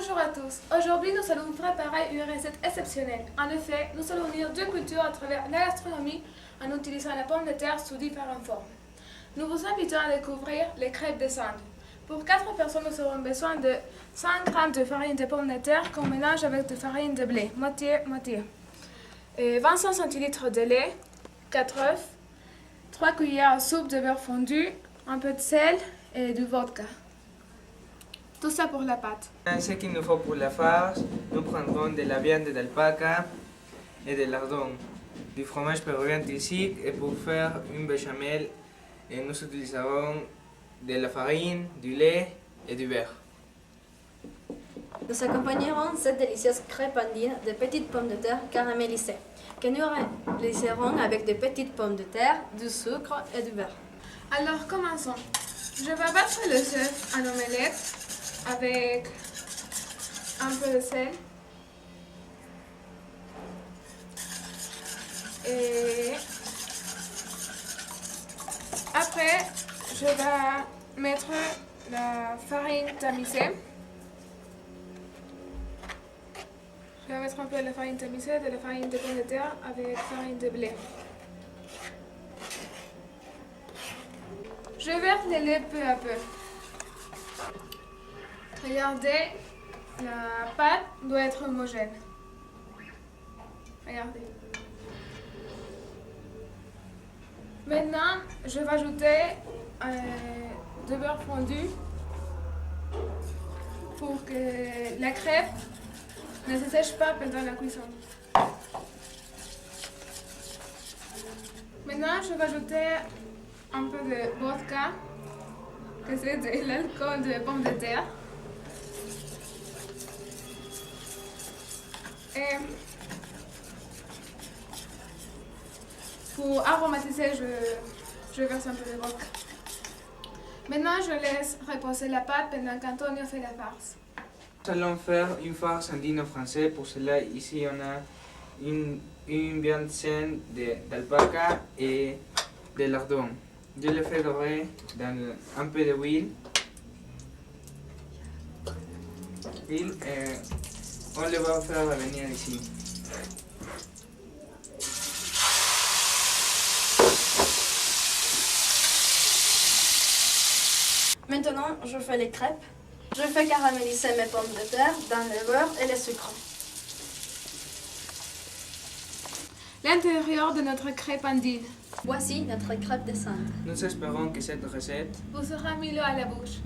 Bonjour à tous. Aujourd'hui, nous allons préparer une recette exceptionnelle. En effet, nous allons unir deux cultures à travers la gastronomie en utilisant la pomme de terre sous différentes formes. Nous vous invitons à découvrir les crêpes de Sande. Pour 4 personnes, nous aurons besoin de 100 g de farine de pomme de terre qu'on mélange avec de farine de blé, moitié-moitié. 25 centilitres de lait, 4 œufs, 3 cuillères à soupe de beurre fondu, un peu de sel et du vodka. Tout ça pour la pâte. Ce qu'il nous faut pour la farce, nous prendrons de la viande d'alpaca et de lardon, du fromage péruvien tilsic et pour faire une béchamel, nous utiliserons de la farine, du lait et du beurre. Nous accompagnerons cette délicieuse crêpe andine de petites pommes de terre caramélisées, que nous réaliserons avec de petites pommes de terre, du sucre et du beurre. Alors commençons. Je vais battre les œufs en omelette avec un peu de sel et après je vais mettre la farine tamisée. Je vais mettre un peu de la farine tamisée, de la farine de pomme de terre avec farine de blé. Je verse le lait peu à peu. Regardez, la pâte doit être homogène. Regardez. Maintenant, je vais ajouter du beurre fondu pour que la crêpe ne se sèche pas pendant la cuisson. Maintenant, je vais ajouter un peu de vodka, que c'est de l'alcool de pomme de terre. Et pour aromatiser, je verse un peu de vodka. Maintenant, je laisse reposer la pâte pendant qu'Antonio fait la farce. Nous allons faire une farce andino français. Pour cela, ici on a une viande saine d'alpaca et de lardon. Je le fais dorer dans un peu d'huile. On le va faire revenir ici. Maintenant, je fais les crêpes. Je fais caraméliser mes pommes de terre dans le beurre et le sucre. L'intérieur de notre crêpe andine Voici notre crêpe de Sande. Nous espérons que cette recette vous sera mis l'eau à la bouche.